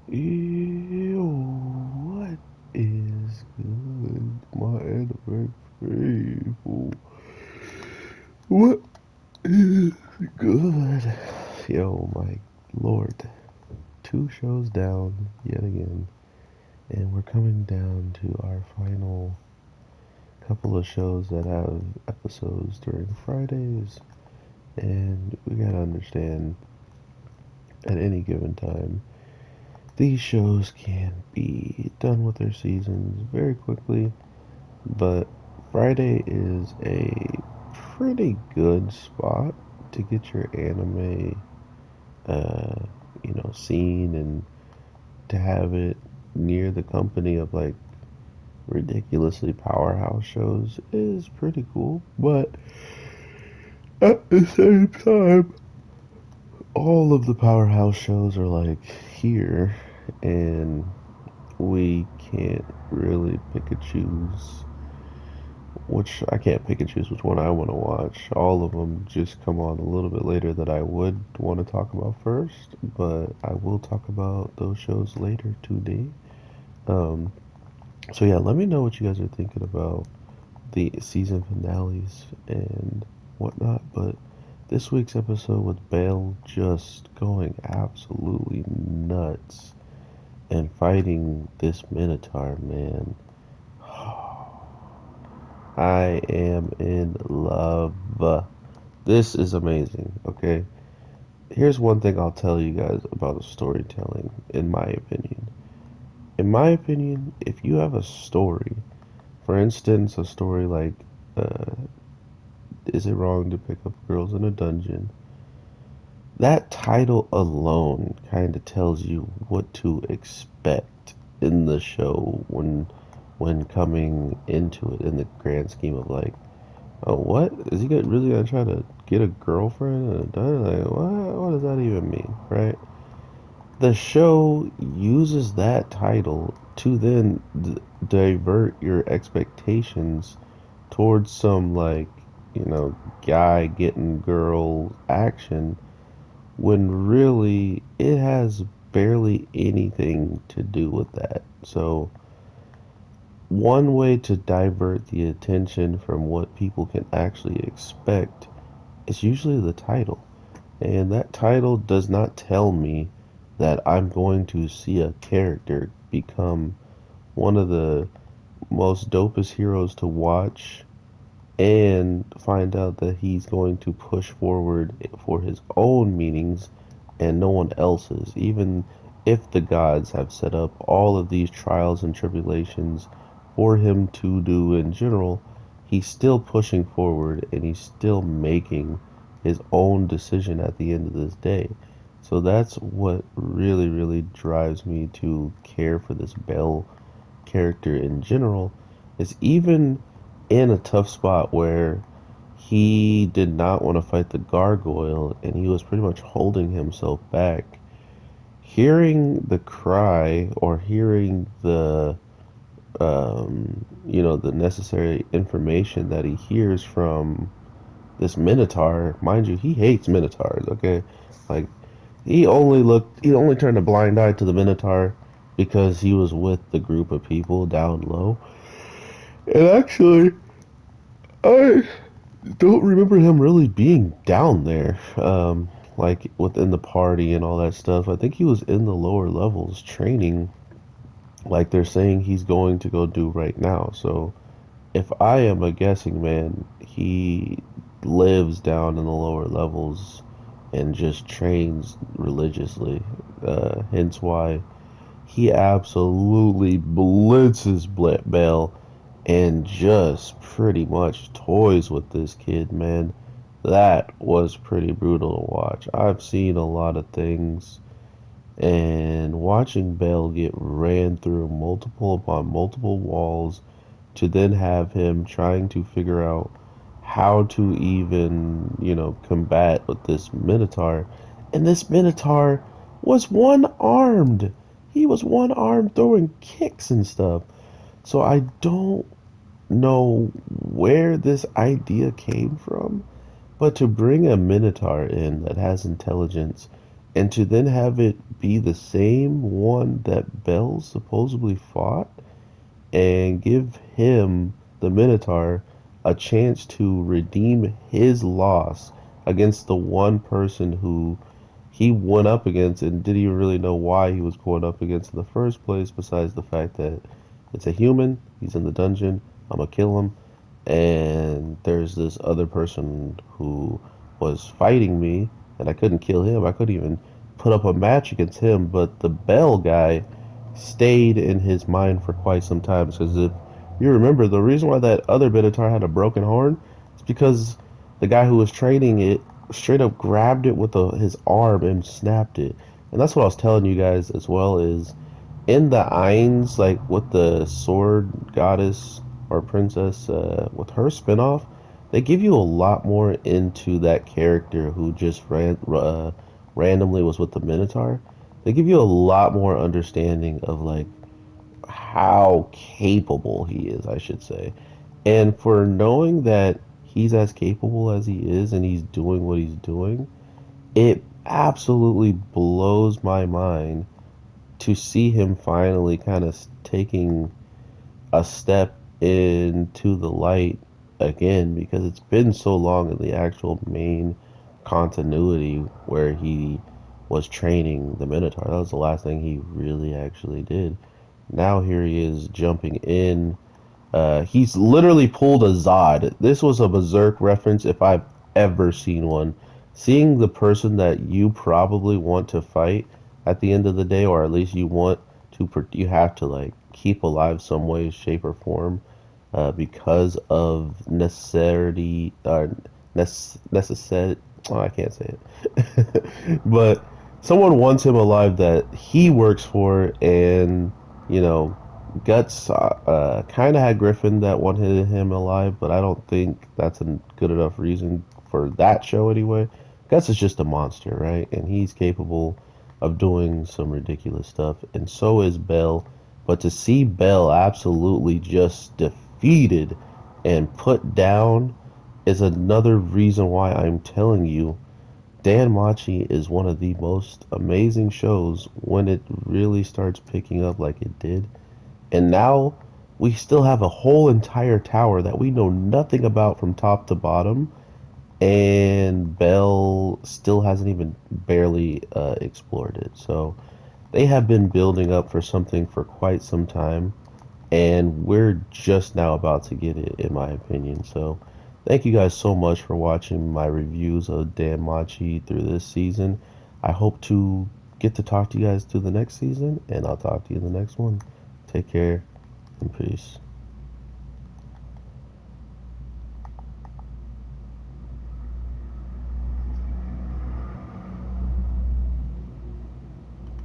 Ew, what is good? My anniversary people. What is good? Yo, my lord. Two shows down yet again. And we're coming down to our final couple of shows that have episodes during Fridays. And we gotta understand at any given time, these shows can be done with their seasons very quickly. But Friday is a pretty good spot to get your anime, uh, seen and to have it near the company of like ridiculously powerhouse shows is pretty cool. But at the same time, all of the powerhouse shows are like here, and we can't really pick and choose which I can't pick and choose which one I want to watch. All of them just come on a little bit later that I would want to talk about first, but I will talk about those shows later today. Um, so yeah, let me know what you guys are thinking about the season finales and whatnot. But this week's episode with Bale just going absolutely nuts and fighting this Minotaur, man. I am in love. This is amazing, okay? Here's one thing I'll tell you guys about storytelling, in my opinion. In my opinion, if you have a story, for instance, a story like, uh, Is It Wrong to Pick Up Girls in a Dungeon? That title alone kind of tells you what to expect in the show when coming into it in the grand scheme of like, oh, what? Is he really gonna try to get a girlfriend and a done? Like, what does that even mean, right? The show uses that title to then divert your expectations towards some like, guy getting girl action when really it has barely anything to do with that. So one way to divert the attention from what people can actually expect is usually the title. And that title does not tell me that I'm going to see a character become one of the most dopest heroes to watch and find out that he's going to push forward for his own meanings and no one else's. Even if the gods have set up all of these trials and tribulations for him to do in general, he's still pushing forward and he's still making his own decision at the end of this day. So that's what really, really drives me to care for this Bell character in general, is even in a tough spot where he did not want to fight the gargoyle and he was pretty much holding himself back. Hearing the cry or hearing the necessary information that he hears from this Minotaur, mind you, he hates Minotaurs, okay? Like, he only turned a blind eye to the Minotaur because he was with the group of people down low. And actually, I don't remember him really being down there, like within the party and all that stuff. I think he was in the lower levels training, like they're saying he's going to go do right now. So if I am a guessing man, he lives down in the lower levels and just trains religiously. Hence why he absolutely blitzes Bell and just pretty much toys with this kid, man. That was pretty brutal to watch. I've seen a lot of things, and watching Bell get ran through multiple upon multiple walls to then have him trying to figure out how to even, combat with this Minotaur. And this Minotaur was one armed. He was one armed throwing kicks and stuff. So I don't know where this idea came from, but to bring a Minotaur in that has intelligence and to then have it be the same one that Bell supposedly fought and give him, the Minotaur, a chance to redeem his loss against the one person who he went up against and didn't even really know why he was going up against in the first place, besides the fact that it's a human, he's in the dungeon, I'm gonna kill him, and there's this other person who was fighting me, and I couldn't kill him. I couldn't even put up a match against him, but the Bell guy stayed in his mind for quite some time. Because if you remember, the reason why that other Minotaur had a broken horn is because the guy who was training it straight up grabbed it with his arm and snapped it. And that's what I was telling you guys as well, is in the Ainz, like with the sword goddess or princess, with her spinoff, they give you a lot more into that character who just randomly was with the Minotaur. They give you a lot more understanding of like how capable he is, I should say. And for knowing that he's as capable as he is and he's doing what he's doing, it absolutely blows my mind to see him finally kind of taking a step into the light again, because it's been so long in the actual main continuity where he was training the Minotaur. That was the last thing he really actually did. Now here he is jumping in. He's literally pulled a Zod. This was a Berserk reference if I've ever seen one. Seeing the person that you probably want to fight at the end of the day, or at least you want to, you have to like keep alive some way, shape, or form, because of necessity, or necessity. Oh, I can't say it. But someone wants him alive that he works for, and you know, Guts kind of had Griffin that wanted him alive, but I don't think that's a good enough reason for that show anyway. Guts is just a monster, right? And he's capable of doing some ridiculous stuff, and so is Bell. But to see Bell absolutely just defeated and put down is another reason why I'm telling you Danmachi is one of the most amazing shows when it really starts picking up like it did. And now we still have a whole entire tower that we know nothing about from top to bottom, and Bell still hasn't even barely explored it. So they have been building up for something for quite some time, and we're just now about to get it, in my opinion. So thank you guys so much for watching my reviews of Danmachi through this season. I hope to get to talk to you guys through the next season, and I'll talk to you in the next one. Take care and peace.